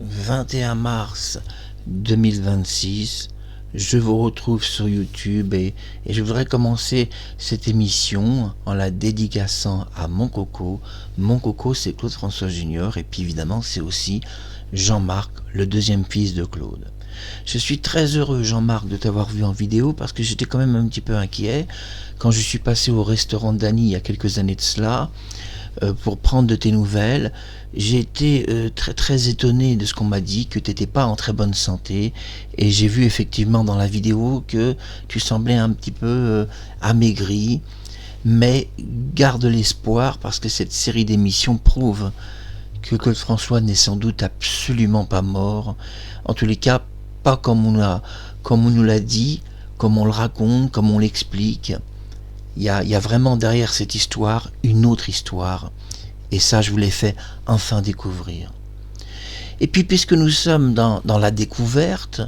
21 mars 2026, je vous retrouve sur YouTube et je voudrais commencer cette émission en la dédicaçant à mon coco. Mon coco, c'est Claude François Junior et puis évidemment c'est aussi Jean-Marc, le deuxième fils de Claude. Je suis très heureux, Jean-Marc, de t'avoir vu en vidéo parce que j'étais quand même un petit peu inquiet quand je suis passé au restaurant d'Annie il y a quelques années de cela pour prendre de tes nouvelles. J'ai été très étonné de ce qu'on m'a dit, que tu n'étais pas en très bonne santé, et j'ai vu effectivement dans la vidéo que tu semblais un petit peu amaigri, mais garde l'espoir parce que cette série d'émissions prouve que Claude François n'est sans doute absolument pas mort, en tous les cas pas comme on nous l'a dit, comme on le raconte, comme on l'explique. Il y a vraiment derrière cette histoire une autre histoire. Et ça, je vous l'ai fait enfin découvrir. Et puis, puisque nous sommes dans la découverte,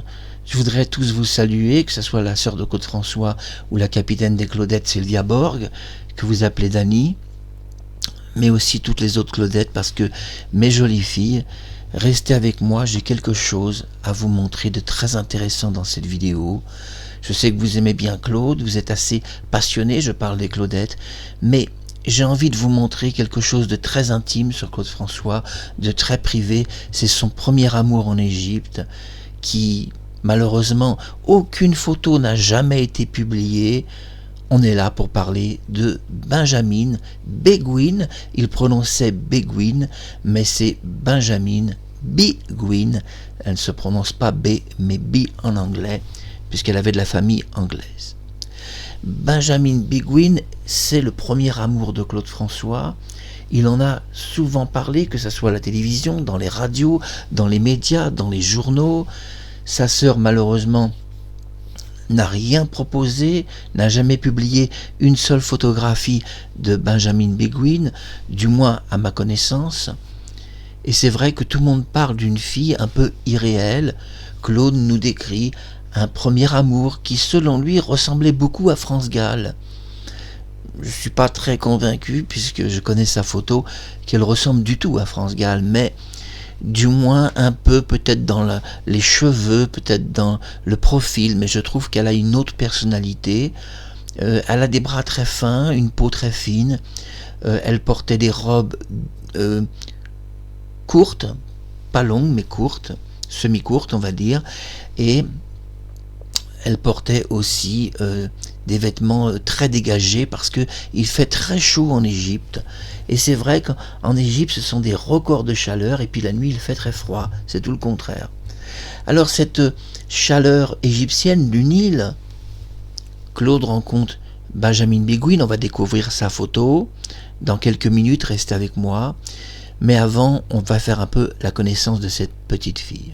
je voudrais tous vous saluer, que ce soit la sœur de Claude François ou la capitaine des Claudettes, Sylvia Borg, que vous appelez Dany, mais aussi toutes les autres Claudettes, parce que mes jolies filles, restez avec moi, j'ai quelque chose à vous montrer de très intéressant dans cette vidéo. Je sais que vous aimez bien Claude, vous êtes assez passionné, je parle des Claudettes, mais j'ai envie de vous montrer quelque chose de très intime sur Claude François, de très privé. C'est son premier amour en Égypte, qui, malheureusement, aucune photo n'a jamais été publiée. On est là pour parler de Benjamin Beguine. Il prononçait Beguine, mais c'est Benjamin Beguine. Elle ne se prononce pas B, mais B en anglais, puisqu'elle avait de la famille anglaise. Benjamin Beguine, c'est le premier amour de Claude François. Il en a souvent parlé, que ce soit à la télévision, dans les radios, dans les médias, dans les journaux. Sa sœur, malheureusement, n'a rien proposé, n'a jamais publié une seule photographie de Benjamin Beguine, du moins à ma connaissance. Et c'est vrai que tout le monde parle d'une fille un peu irréelle. Claude nous décrit un premier amour qui, selon lui, ressemblait beaucoup à France Gall. Je ne suis pas très convaincu, puisque je connais sa photo, qu'elle ressemble du tout à France Gall, mais du moins un peu, peut-être dans les cheveux, peut-être dans le profil, mais je trouve qu'elle a une autre personnalité. Elle a des bras très fins, une peau très fine, elle portait des robes courtes, pas longues, mais courtes, semi-courtes, on va dire, et elle portait aussi des vêtements très dégagés parce que il fait très chaud en Égypte. Et c'est vrai qu'en Égypte, ce sont des records de chaleur et puis la nuit, il fait très froid. C'est tout le contraire. Alors cette chaleur égyptienne du Nil, Claude rencontre Benjamin Beguine. On va découvrir sa photo dans quelques minutes. Restez avec moi. Mais avant, on va faire un peu la connaissance de cette petite fille.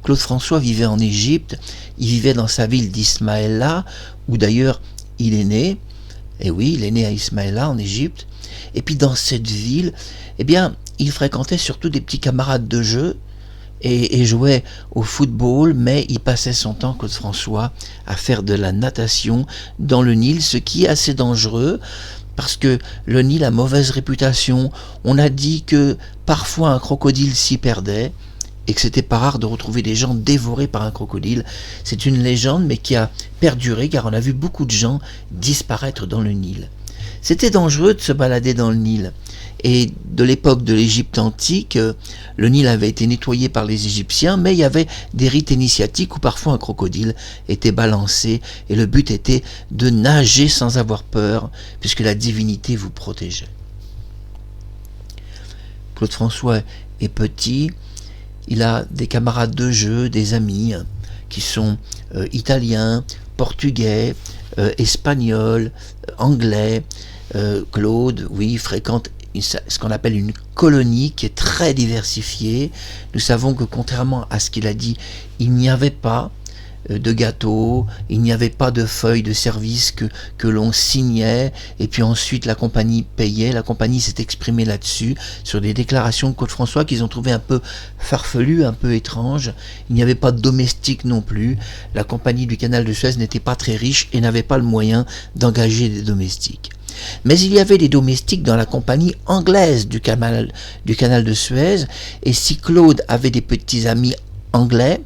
Claude François vivait en Égypte, il vivait dans sa ville d'Ismaïla, où d'ailleurs il est né. Et oui, il est né à Ismaïla, en Égypte. Et puis dans cette ville, eh bien, il fréquentait surtout des petits camarades de jeu et jouait au football, mais il passait son temps, Claude François, à faire de la natation dans le Nil, ce qui est assez dangereux, parce que le Nil a mauvaise réputation. On a dit que parfois un crocodile s'y perdait, et que c'était pas rare de retrouver des gens dévorés par un crocodile. C'est une légende, mais qui a perduré, car on a vu beaucoup de gens disparaître dans le Nil. C'était dangereux de se balader dans le Nil. Et de l'époque de l'Égypte antique, le Nil avait été nettoyé par les Égyptiens, mais il y avait des rites initiatiques où parfois un crocodile était balancé, et le but était de nager sans avoir peur, puisque la divinité vous protégeait. Claude François est petit. Il a des camarades de jeu, des amis qui sont italiens, portugais, espagnols, anglais. Claude, oui, fréquente ce qu'on appelle une colonie qui est très diversifiée. Nous savons que contrairement à ce qu'il a dit, il n'y avait pas de gâteaux, il n'y avait pas de feuilles de service que l'on signait et puis ensuite la compagnie payait. La compagnie s'est exprimée là-dessus, sur des déclarations de Claude François qu'ils ont trouvées un peu farfelues, un peu étranges. Il n'y avait pas de domestique non plus. La compagnie du canal de Suez n'était pas très riche et n'avait pas le moyen d'engager des domestiques. Mais il y avait des domestiques dans la compagnie anglaise du canal de Suez, et si Claude avait des petits amis anglais,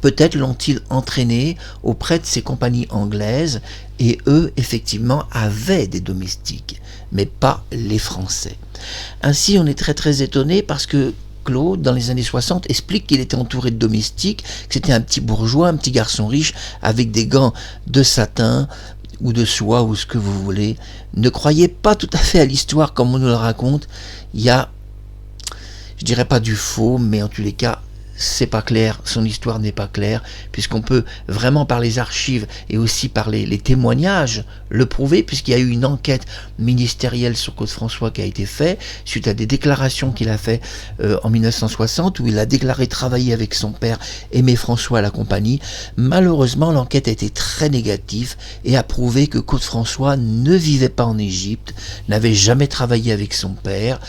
peut-être l'ont-ils entraîné auprès de ces compagnies anglaises, et eux, effectivement, avaient des domestiques, mais pas les Français. Ainsi, on est très très étonné parce que Claude, dans les années 60, explique qu'il était entouré de domestiques, que c'était un petit bourgeois, un petit garçon riche, avec des gants de satin, ou de soie, ou ce que vous voulez. Ne croyez pas tout à fait à l'histoire comme on nous le raconte. Il y a, je dirais pas du faux, mais en tous les cas, c'est pas clair, son histoire n'est pas claire, puisqu'on peut vraiment par les archives et aussi par les témoignages le prouver, puisqu'il y a eu une enquête ministérielle sur Claude François qui a été faite suite à des déclarations qu'il a fait en 1960, où il a déclaré travailler avec son père Aimé François à la compagnie. Malheureusement, l'enquête a été très négative et a prouvé que Claude François ne vivait pas en Égypte, n'avait jamais travaillé avec son père.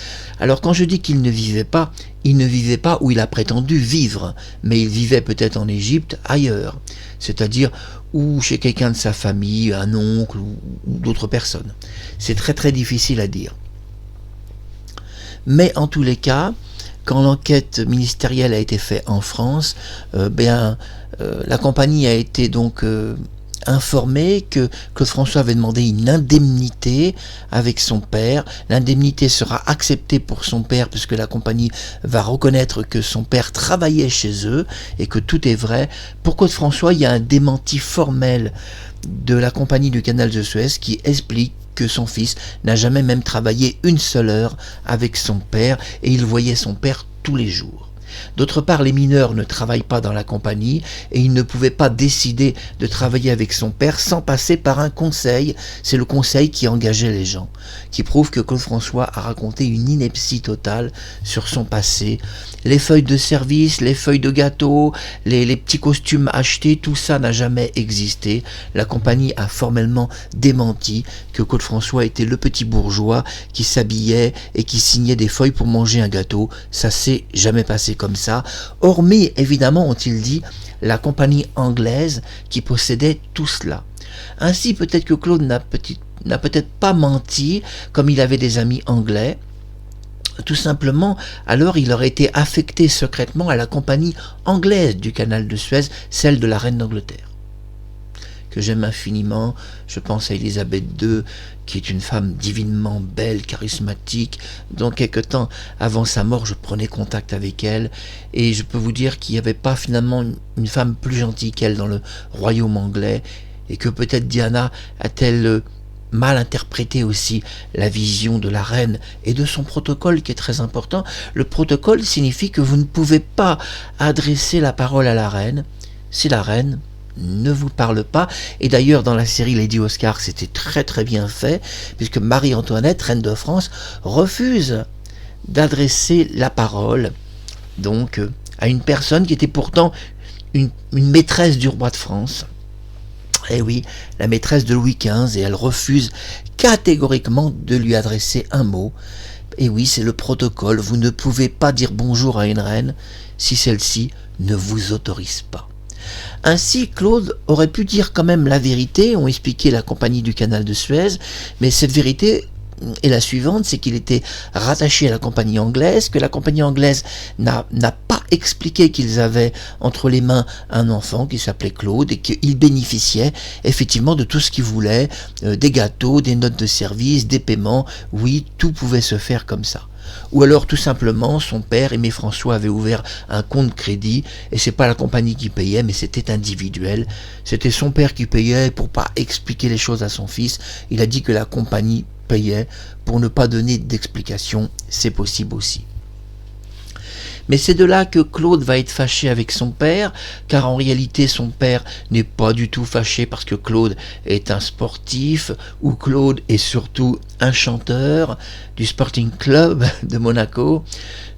Alors quand je dis qu'il ne vivait pas, il ne vivait pas où il a prétendu vivre, mais il vivait peut-être en Égypte ailleurs, c'est-à-dire ou chez quelqu'un de sa famille, un oncle ou d'autres personnes. C'est très très difficile à dire. Mais en tous les cas, quand l'enquête ministérielle a été faite en France, la compagnie a été donc informé que Claude François avait demandé une indemnité avec son père. L'indemnité sera acceptée pour son père puisque la compagnie va reconnaître que son père travaillait chez eux et que tout est vrai. Pour Claude François, il y a un démenti formel de la compagnie du canal de Suez qui explique que son fils n'a jamais même travaillé une seule heure avec son père et il voyait son père tous les jours. D'autre part, les mineurs ne travaillent pas dans la compagnie et il ne pouvait pas décider de travailler avec son père sans passer par un conseil. C'est le conseil qui engageait les gens, qui prouve que Claude François a raconté une ineptie totale sur son passé. Les feuilles de service, les feuilles de gâteau, les petits costumes achetés, tout ça n'a jamais existé. La compagnie a formellement démenti que Claude François était le petit bourgeois qui s'habillait et qui signait des feuilles pour manger un gâteau. Ça s'est jamais passé comme ça, hormis, évidemment, ont-ils dit, la compagnie anglaise qui possédait tout cela. Ainsi, peut-être que Claude n'a peut-être pas menti, comme il avait des amis anglais. Tout simplement, alors il aurait été affecté secrètement à la compagnie anglaise du canal de Suez, celle de la reine d'Angleterre, que j'aime infiniment. Je pense à Élisabeth II, qui est une femme divinement belle, charismatique, dont quelque temps avant sa mort, je prenais contact avec elle, et je peux vous dire qu'il n'y avait pas finalement une femme plus gentille qu'elle dans le royaume anglais, et que peut-être Diana a-t-elle mal interprété aussi la vision de la reine et de son protocole qui est très important. Le protocole signifie que vous ne pouvez pas adresser la parole à la reine si la reine ne vous parle pas. Et d'ailleurs dans la série Lady Oscar c'était très très bien fait, puisque Marie-Antoinette, reine de France, refuse d'adresser la parole donc à une personne qui était pourtant une maîtresse du roi de France. Eh oui, la maîtresse de Louis XV, et elle refuse catégoriquement de lui adresser un mot. Et oui, c'est le protocole, vous ne pouvez pas dire bonjour à une reine si celle-ci ne vous autorise pas. Ainsi, Claude aurait pu dire quand même la vérité, ont expliqué la compagnie du canal de Suez, mais cette vérité est la suivante, c'est qu'il était rattaché à la compagnie anglaise, que la compagnie anglaise n'a pas expliqué qu'ils avaient entre les mains un enfant qui s'appelait Claude et qu'il bénéficiait effectivement de tout ce qu'il voulait, des gâteaux, des notes de service, des paiements. Oui, tout pouvait se faire comme ça. Ou alors tout simplement son père Aimé François avait ouvert un compte crédit et c'est pas la compagnie qui payait mais c'était individuel, c'était son père qui payait pour pas expliquer les choses à son fils. Il a dit que la compagnie payait pour ne pas donner d'explication, c'est possible aussi. Mais c'est de là que Claude va être fâché avec son père, car en réalité son père n'est pas du tout fâché parce que Claude est un sportif, ou Claude est surtout un chanteur du Sporting Club de Monaco.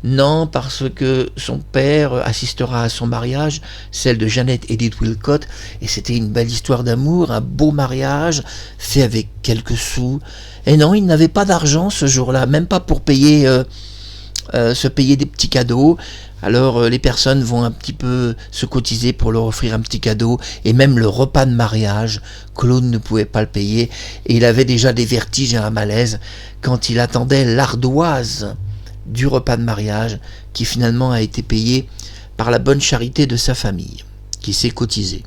Non, parce que son père assistera à son mariage, celle de Jeannette Edith Wilcott, et c'était une belle histoire d'amour, un beau mariage, fait avec quelques sous. Et non, il n'avait pas d'argent ce jour-là, même pas pour payer se payer des petits cadeaux. Alors les personnes vont un petit peu se cotiser pour leur offrir un petit cadeau, et même le repas de mariage, Claude ne pouvait pas le payer, et il avait déjà des vertiges et un malaise quand il attendait l'ardoise du repas de mariage, qui finalement a été payé par la bonne charité de sa famille, qui s'est cotisée.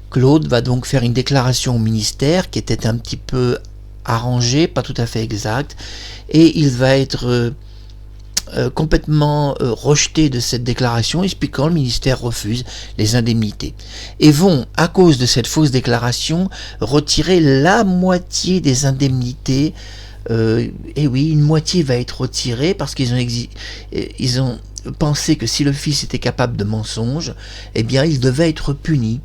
Claude va donc faire une déclaration au ministère qui était un petit peu arrangée, pas tout à fait exacte, et il va être complètement rejeté de cette déclaration, expliquant le ministère refuse les indemnités. Et vont, à cause de cette fausse déclaration, retirer la moitié des indemnités. Et oui, une moitié va être retirée parce qu'ils ont pensé que si le fils était capable de mensonges, eh bien il devait être puni.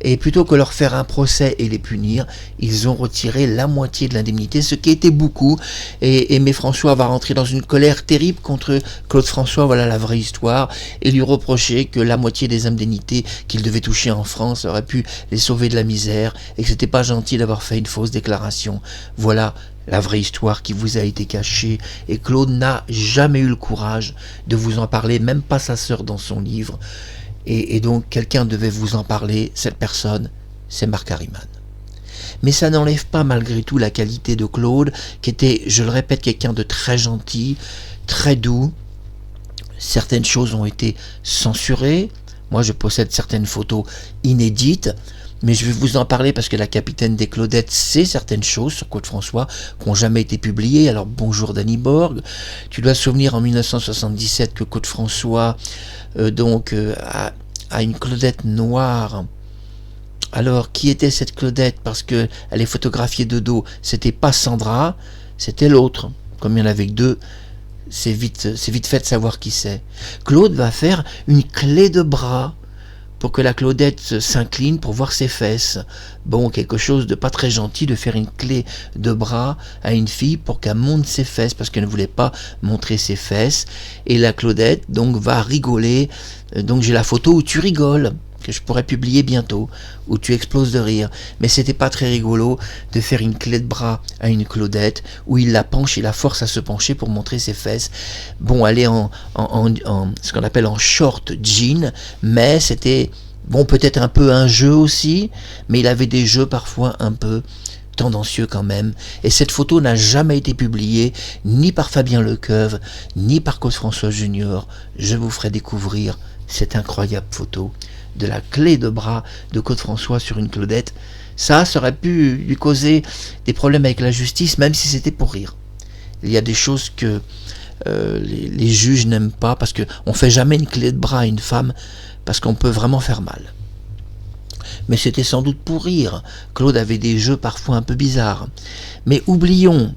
Et plutôt que leur faire un procès et les punir, ils ont retiré la moitié de l'indemnité, ce qui était beaucoup. Et Aimé François va rentrer dans une colère terrible contre Claude François, voilà la vraie histoire, et lui reprocher que la moitié des indemnités qu'il devait toucher en France aurait pu les sauver de la misère, et que c'était pas gentil d'avoir fait une fausse déclaration. Voilà la vraie histoire qui vous a été cachée, et Claude n'a jamais eu le courage de vous en parler, même pas sa sœur dans son livre, et donc quelqu'un devait vous en parler. Cette personne, c'est Marc Harriman. Mais ça n'enlève pas malgré tout la qualité de Claude, qui était, je le répète, quelqu'un de très gentil, très doux. Certaines choses ont été censurées. Moi, je possède certaines photos inédites, mais je vais vous en parler parce que la capitaine des Claudettes sait certaines choses sur Claude François qui n'ont jamais été publiées. Alors bonjour Danny Borg, tu dois te souvenir en 1977 que Claude François a une Claudette noire. Alors qui était cette Claudette? Parce que elle est photographiée de dos. C'était pas Sandra, c'était l'autre. Comme il y en avait que deux, c'est vite fait de savoir qui c'est. Claude va faire une clé de bras pour que la Claudette s'incline pour voir ses fesses. Bon, quelque chose de pas très gentil de faire une clé de bras à une fille pour qu'elle monte ses fesses, parce qu'elle ne voulait pas montrer ses fesses. Et la Claudette, donc, va rigoler. Donc j'ai la photo où tu rigoles, que je pourrais publier bientôt, où tu exploses de rire. Mais c'était pas très rigolo de faire une clé de bras à une Claudette, où il la penche et la force à se pencher pour montrer ses fesses. Bon, elle est en ce qu'on appelle en short jean, mais c'était, bon, peut-être un peu un jeu aussi, mais il avait des jeux parfois un peu tendancieux quand même. Et cette photo n'a jamais été publiée, ni par Fabien Lecoeuvre, ni par Claude François Junior. Je vous ferai découvrir cette incroyable photo de la clé de bras de Claude François sur une Claudette. Ça aurait pu lui causer des problèmes avec la justice, même si c'était pour rire. Il y a des choses que les juges n'aiment pas, parce qu'on ne fait jamais une clé de bras à une femme, parce qu'on peut vraiment faire mal. Mais c'était sans doute pour rire. Claude avait des jeux parfois un peu bizarres. Mais oublions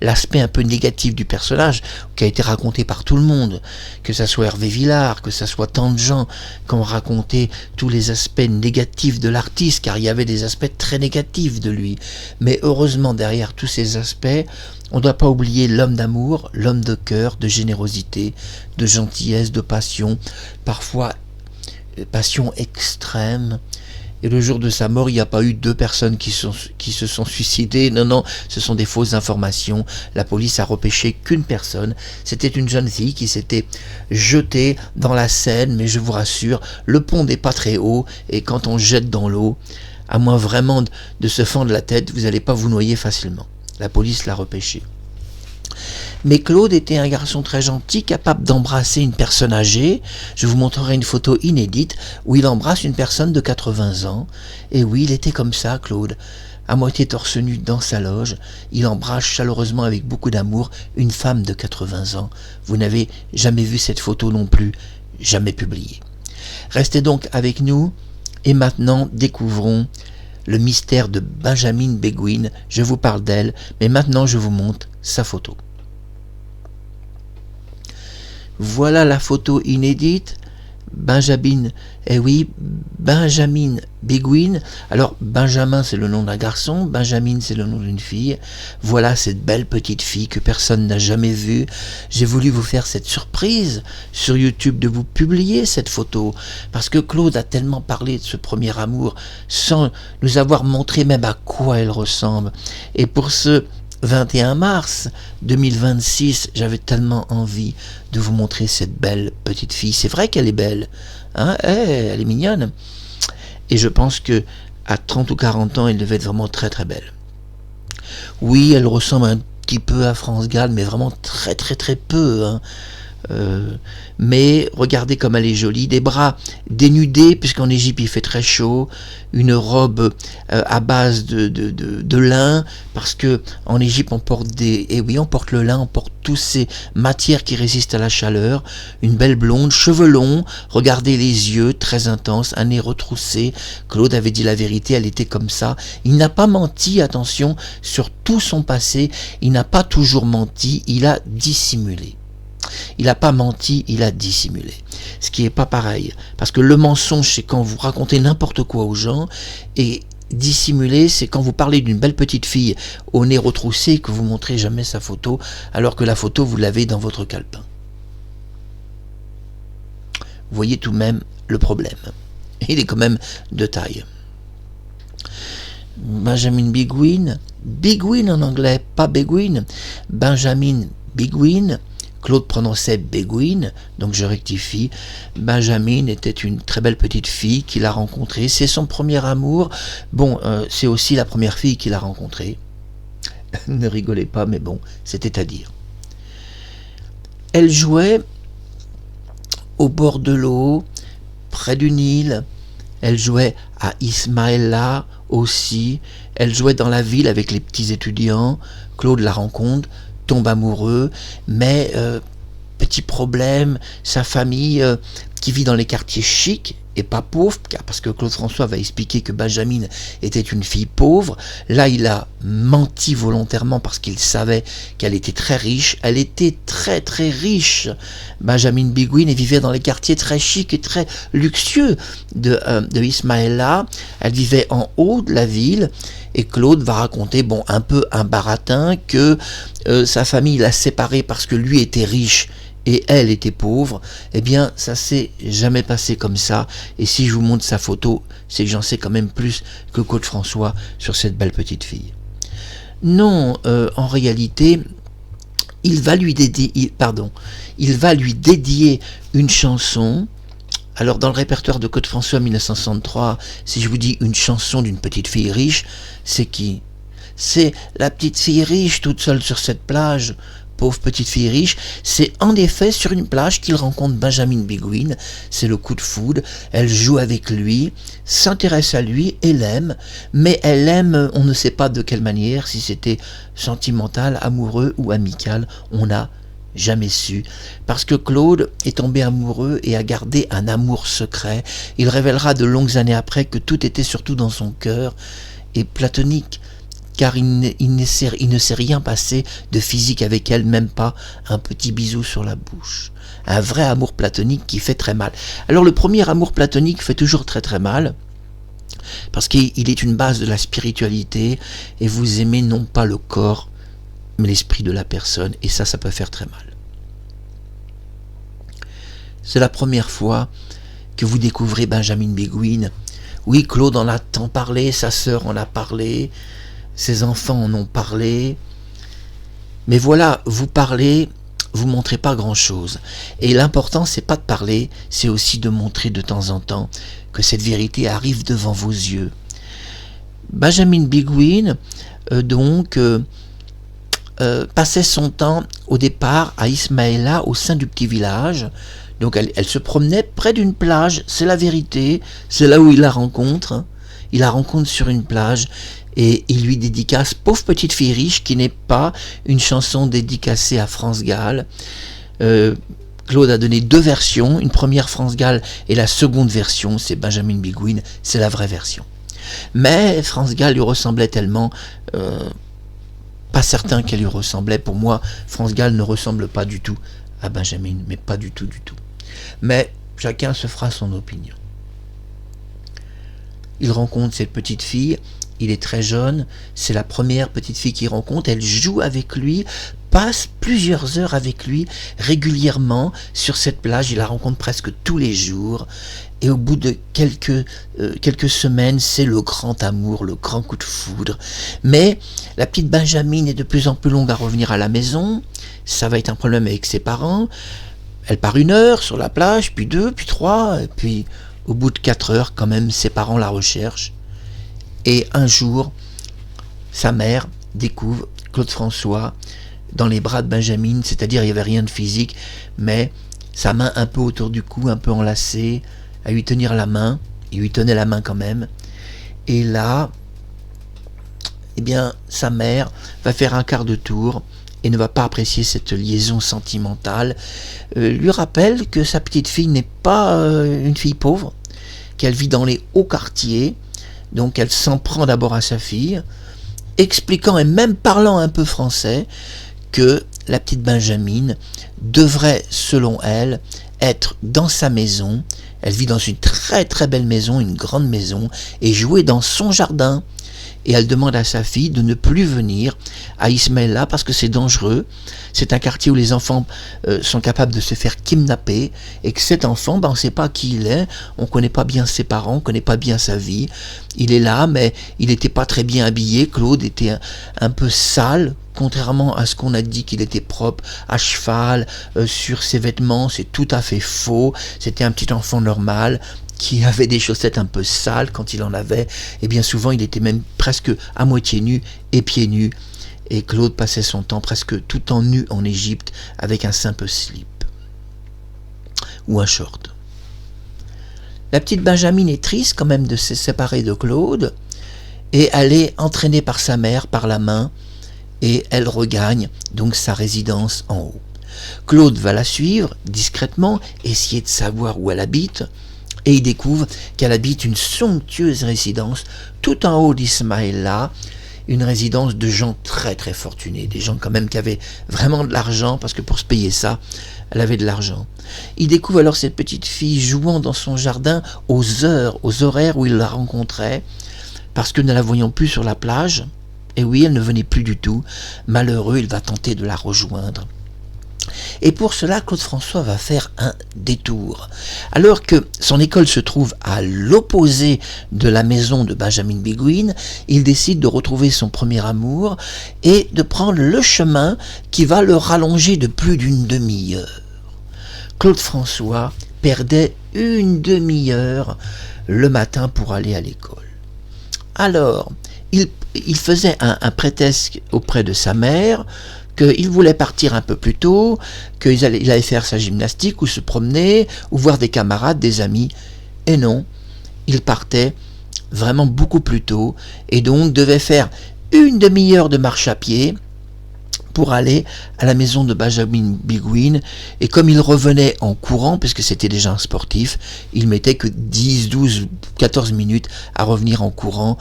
l'aspect un peu négatif du personnage qui a été raconté par tout le monde, que ça soit Hervé Villard, que ça soit tant de gens qui ont raconté tous les aspects négatifs de l'artiste, car il y avait des aspects très négatifs de lui. Mais heureusement, derrière tous ces aspects, on ne doit pas oublier l'homme d'amour, l'homme de cœur, de générosité, de gentillesse, de passion, parfois passion extrême. Et le jour de sa mort, il n'y a pas eu 2 personnes qui se sont suicidées. Non, ce sont des fausses informations. La police a repêché qu'une personne. C'était une jeune fille qui s'était jetée dans la Seine. Mais je vous rassure, le pont n'est pas très haut. Et quand on jette dans l'eau, à moins vraiment de se fendre la tête, vous n'allez pas vous noyer facilement. La police l'a repêché. Mais Claude était un garçon très gentil, capable d'embrasser une personne âgée. Je vous montrerai une photo inédite où il embrasse une personne de 80 ans. Et oui, il était comme ça, Claude. À moitié torse nu dans sa loge, il embrasse chaleureusement avec beaucoup d'amour une femme de 80 ans. Vous n'avez jamais vu cette photo non plus, jamais publiée. Restez donc avec nous, et maintenant découvrons le mystère de Benjamin Béguine. Je vous parle d'elle, mais maintenant je vous montre sa photo. Voilà la photo inédite. Benjamin Béguine. Alors Benjamin c'est le nom d'un garçon, Benjamin c'est le nom d'une fille. Voilà cette belle petite fille que personne n'a jamais vue. J'ai voulu vous faire cette surprise sur YouTube de vous publier cette photo, parce que Claude a tellement parlé de ce premier amour sans nous avoir montré même à quoi elle ressemble. Et pour ce 21 mars 2026, j'avais tellement envie de vous montrer cette belle petite fille. C'est vrai qu'elle est belle, hein, elle est mignonne. Et je pense que à 30 ou 40 ans, elle devait être vraiment très très belle. Oui, elle ressemble un petit peu à France Gall, mais vraiment très très très peu, hein. Mais regardez comme elle est jolie, des bras dénudés puisqu'en Égypte il fait très chaud, une robe à base de lin parce que en Égypte on porte on porte le lin, on porte toutes ces matières qui résistent à la chaleur, une belle blonde, cheveux longs, regardez les yeux très intenses, un nez retroussé. Claude avait dit la vérité, elle était comme ça. Il n'a pas menti, attention, sur tout son passé, il n'a pas toujours menti, il a dissimulé. Il n'a pas menti, il a dissimulé. Ce qui n'est pas pareil. Parce que le mensonge, c'est quand vous racontez n'importe quoi aux gens. Et dissimuler, c'est quand vous parlez d'une belle petite fille au nez retroussé et que vous montrez jamais sa photo, alors que la photo, vous l'avez dans votre calepin. Vous voyez tout de même le problème. Il est quand même de taille. Benjamin Biguine. Biguine en anglais, pas Béguine. Benjamin Biguine. Claude prononçait Béguine, donc je rectifie. Benjamin était une très belle petite fille qu'il a rencontrée. C'est son premier amour. Bon, c'est aussi la première fille qu'il a rencontrée. Ne rigolez pas, mais bon, c'était à dire. Elle jouait au bord de l'eau, près du Nil. Elle jouait à Ismaïla aussi. Elle jouait dans la ville avec les petits étudiants. Claude la rencontre, tombe amoureux, mais petit problème, sa famille qui vit dans les quartiers chics et pas pauvres, parce que Claude François va expliquer que Benjamin était une fille pauvre. Là, il a menti volontairement parce qu'il savait qu'elle était très riche. Elle était très très riche, Benjamin Biguine, et vivait dans les quartiers très chics et très luxueux de Ismaïla. Elle vivait en haut de la ville. Et Claude va raconter, bon, un peu un baratin, que sa famille l'a séparé parce que lui était riche et elle était pauvre. Eh bien, ça s'est jamais passé comme ça. Et si je vous montre sa photo, c'est que j'en sais quand même plus que Claude François sur cette belle petite fille. Non, en réalité, il va lui dédier une chanson. Alors dans le répertoire de Claude François 1963, si je vous dis une chanson d'une petite fille riche, c'est qui? C'est la petite fille riche toute seule sur cette plage, pauvre petite fille riche. C'est en effet sur une plage qu'il rencontre Benjamin Biguine, c'est le coup de foudre, elle joue avec lui, s'intéresse à lui et l'aime, mais elle l'aime, on ne sait pas de quelle manière, si c'était sentimental, amoureux ou amical, on a jamais su, parce que Claude est tombé amoureux et a gardé un amour secret. Il révélera de longues années après que tout était surtout dans son cœur et platonique, car il ne s'est rien passé de physique avec elle, même pas un petit bisou sur la bouche. Un vrai amour platonique qui fait très mal. Alors le premier amour platonique fait toujours très très mal, parce qu'il est une base de la spiritualité, et vous aimez non pas le corps, mais l'esprit de la personne, et ça peut faire très mal. C'est la première fois que vous découvrez Benjamin Biguine. Oui, Claude en a tant parlé, sa sœur en a parlé, ses enfants en ont parlé, mais voilà, vous parlez, vous montrez pas grand-chose. Et l'important, c'est pas de parler, c'est aussi de montrer de temps en temps que cette vérité arrive devant vos yeux. Benjamin Biguine, passait son temps au départ à Ismaïla, au sein du petit village. Donc elle se promenait près d'une plage, c'est la vérité, c'est là où il la rencontre. Il la rencontre sur une plage et il lui dédicace Pauvre petite fille riche, qui n'est pas une chanson dédicacée à France Gall. Claude a donné deux versions, une première France Gall et la seconde version, c'est Benjamin Biguine, c'est la vraie version. Mais France Gall lui ressemblait tellement... pas certain qu'elle lui ressemblait. Pour moi, France Gall ne ressemble pas du tout à Benjamin, mais pas du tout, du tout. Mais chacun se fera son opinion. Il rencontre cette petite fille, il est très jeune, c'est la première petite fille qu'il rencontre, elle joue avec lui, passe plusieurs heures avec lui régulièrement sur cette plage, il la rencontre presque tous les jours, et au bout de quelques semaines, c'est le grand amour, le grand coup de foudre. Mais la petite Benjamine est de plus en plus longue à revenir à la maison, ça va être un problème avec ses parents. Elle part 1 heure sur la plage, puis 2, puis 3, et puis au bout de 4 heures, quand même, ses parents la recherchent. Et un jour, sa mère découvre Claude François dans les bras de Benjamine, c'est-à-dire il n'y avait rien de physique, mais sa main un peu autour du cou, un peu enlacée, à lui tenir la main, il lui tenait la main quand même, et là, eh bien, sa mère va faire un quart de tour et ne va pas apprécier cette liaison sentimentale, lui rappelle que sa petite fille n'est pas une fille pauvre, qu'elle vit dans les hauts quartiers, donc elle s'en prend d'abord à sa fille, expliquant et même parlant un peu français que la petite Benjamine devrait, selon elle, être dans sa maison. Elle vit dans une très très belle maison, une grande maison, et jouer dans son jardin. Et elle demande à sa fille de ne plus venir à Ismaïla parce que c'est dangereux. C'est un quartier où les enfants sont capables de se faire kidnapper, et que cet enfant, on ne sait pas qui il est, on ne connaît pas bien ses parents, on ne connaît pas bien sa vie. Il est là, mais il n'était pas très bien habillé. Claude était un peu sale, contrairement à ce qu'on a dit qu'il était propre, à cheval, sur ses vêtements, c'est tout à fait faux. C'était un petit enfant normal, qui avait des chaussettes un peu sales quand il en avait, et bien souvent il était même presque à moitié nu et pieds nus, et Claude passait son temps presque tout en nu en Égypte avec un simple slip ou un short. La petite Benjamine est triste quand même de se séparer de Claude, et elle est entraînée par sa mère par la main, et elle regagne donc sa résidence en haut. Claude va la suivre discrètement, essayer de savoir où elle habite, et il découvre qu'elle habite une somptueuse résidence tout en haut d'Ismaïla, une résidence de gens très très fortunés, des gens quand même qui avaient vraiment de l'argent, parce que pour se payer ça, elle avait de l'argent. Il découvre alors cette petite fille jouant dans son jardin aux horaires où il la rencontrait, parce que ne la voyant plus sur la plage, et oui, elle ne venait plus du tout, malheureux, il va tenter de la rejoindre. Et pour cela, Claude François va faire un détour. Alors que son école se trouve à l'opposé de la maison de Benjamin Biguine, il décide de retrouver son premier amour et de prendre le chemin qui va le rallonger de plus d'une demi-heure. Claude François perdait une demi-heure le matin pour aller à l'école. Alors, il faisait un prétexte auprès de sa mère, qu'il voulait partir un peu plus tôt, qu'il allait faire sa gymnastique ou se promener, ou voir des camarades, des amis. Et non, il partait vraiment beaucoup plus tôt, et donc devait faire une demi-heure de marche à pied pour aller à la maison de Benjamin Biguine. Et comme il revenait en courant, puisque c'était déjà un sportif, il mettait que 10, 12, 14 minutes à revenir en courant,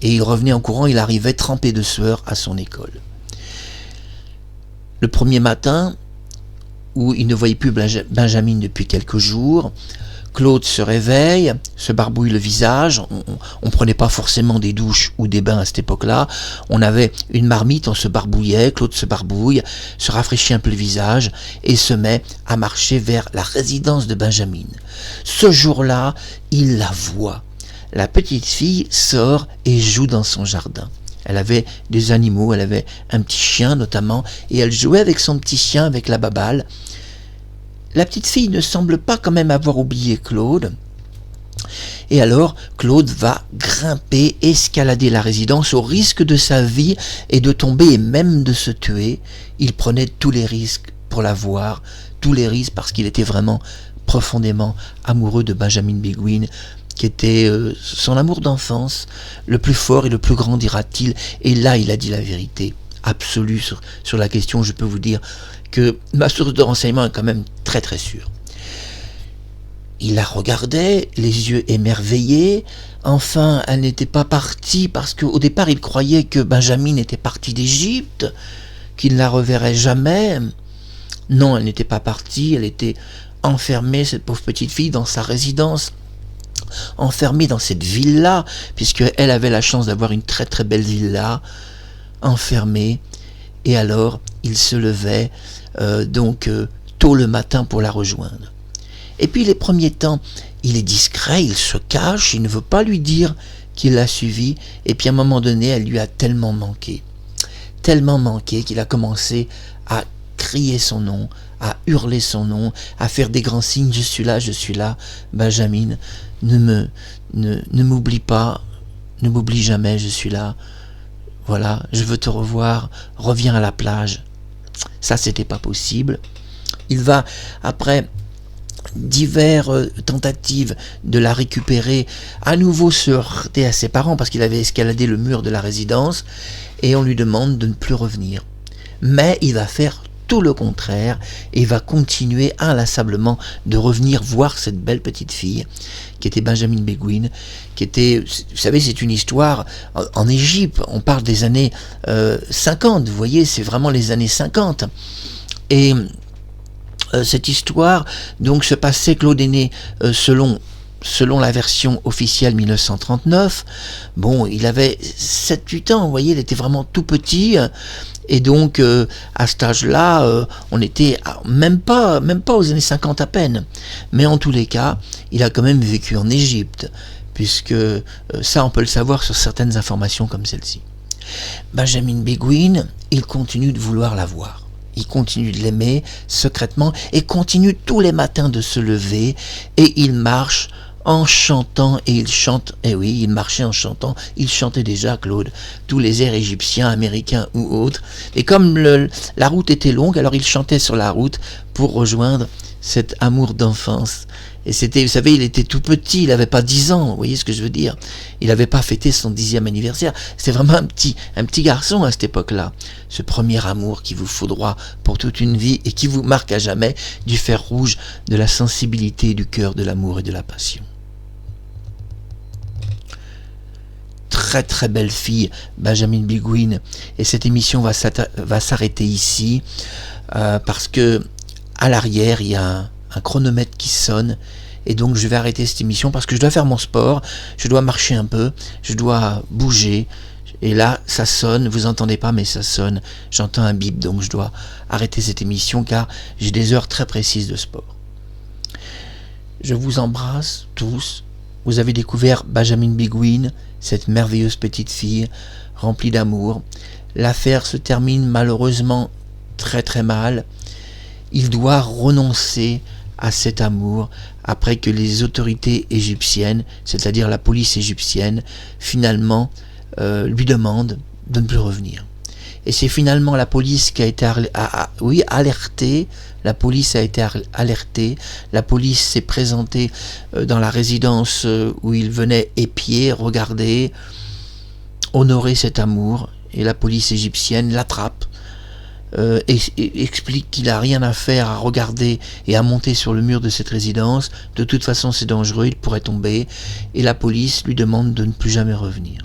et il revenait en courant, il arrivait trempé de sueur à son école. Le premier matin, où il ne voyait plus Benjamin depuis quelques jours, Claude se réveille, se barbouille le visage. On prenait pas forcément des douches ou des bains à cette époque-là. On avait une marmite, on se barbouillait, Claude se barbouille, se rafraîchit un peu le visage et se met à marcher vers la résidence de Benjamin. Ce jour-là, il la voit. La petite fille sort et joue dans son jardin. Elle avait des animaux, elle avait un petit chien notamment, et elle jouait avec son petit chien, avec la babale. La petite fille ne semble pas quand même avoir oublié Claude. Et alors, Claude va grimper, escalader la résidence au risque de sa vie et de tomber et même de se tuer. Il prenait tous les risques pour la voir, tous les risques parce qu'il était vraiment profondément amoureux de Benjamin Biguine, qui était son amour d'enfance, le plus fort et le plus grand, dira-t-il. Et là, il a dit la vérité absolue sur la question. Je peux vous dire que ma source de renseignement est quand même très très sûre. Il la regardait, les yeux émerveillés. Enfin, elle n'était pas partie, parce qu'au départ, il croyait que Benjamin était parti d'Égypte, qu'il ne la reverrait jamais. Non, elle n'était pas partie, elle était enfermée, cette pauvre petite fille, dans sa résidence, enfermé dans cette villa, puisqu'elle avait la chance d'avoir une très très belle villa, enfermé. Et alors, il se levait tôt le matin pour la rejoindre. Et puis les premiers temps, il est discret, il se cache, il ne veut pas lui dire qu'il l'a suivie. Et puis à un moment donné, elle lui a tellement manqué qu'il a commencé à crier son nom, à hurler son nom, à faire des grands signes. Je suis là, Benjamin, ne m'oublie pas, ne m'oublie jamais, je suis là. Voilà, je veux te revoir, reviens à la plage. Ça, c'était pas possible. Il va, après diverses tentatives de la récupérer, à nouveau se heurter à ses parents parce qu'il avait escaladé le mur de la résidence, et on lui demande de ne plus revenir. Mais il va faire tout le contraire et il va continuer inlassablement de revenir voir cette belle petite fille qui était Benjamin Béguine, qui était, vous savez, c'est une histoire en Égypte, on parle des années 50, vous voyez, c'est vraiment les années 50. Et cette histoire donc se passait, Claude est né selon la version officielle 1939, bon, il avait 7-8 ans, vous voyez, il était vraiment tout petit, et donc à cet âge-là, on était même pas aux années 50 à peine, mais en tous les cas, il a quand même vécu en Égypte, puisque ça on peut le savoir sur certaines informations comme celle-ci. Benjamin Béguine, il continue de vouloir la voir. Il continue de l'aimer secrètement et continue tous les matins de se lever et il marche en chantant et il chante. Eh oui, il marchait en chantant. Il chantait déjà, Claude, tous les airs égyptiens, américains ou autres. Et comme la route était longue, alors il chantait sur la route pour rejoindre cet amour d'enfance. Et c'était, vous savez, il était tout petit, il n'avait pas 10 ans, vous voyez ce que je veux dire. Il n'avait pas fêté son 10e anniversaire. C'était vraiment un petit garçon à cette époque-là. Ce premier amour qui vous foudroie pour toute une vie et qui vous marque à jamais du fer rouge de la sensibilité du cœur, de l'amour et de la passion. Très très belle fille, Benjamin Béguine. Et cette émission va s'arrêter ici parce que à l'arrière, il y a un chronomètre qui sonne et donc je vais arrêter cette émission parce que je dois faire mon sport, je dois marcher un peu, je dois bouger et là ça sonne, vous entendez pas mais ça sonne, j'entends un bip, donc je dois arrêter cette émission car j'ai des heures très précises de sport. Je vous embrasse tous, vous avez découvert Benjamin Béguine, cette merveilleuse petite fille remplie d'amour. L'affaire se termine malheureusement très très mal. Il doit renoncer à cet amour après que les autorités égyptiennes, c'est-à-dire la police égyptienne, finalement lui demandent de ne plus revenir. Et c'est finalement la police qui a été alertée. La police a été alertée. La police s'est présentée dans la résidence où il venait épier, regarder, honorer cet amour. Et la police égyptienne l'attrape. Explique qu'il n'a rien à faire à regarder et à monter sur le mur de cette résidence. De toute façon, c'est dangereux, il pourrait tomber. Et la police lui demande de ne plus jamais revenir.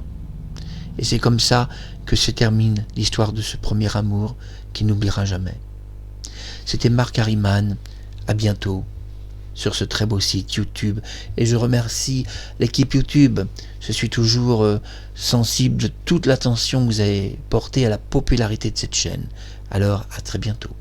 Et c'est comme ça que se termine l'histoire de ce premier amour qui n'oubliera jamais. C'était Marc Harriman. À bientôt sur ce très beau site YouTube. Et je remercie l'équipe YouTube. Je suis toujours sensible de toute l'attention que vous avez portée à la popularité de cette chaîne. Alors, à très bientôt.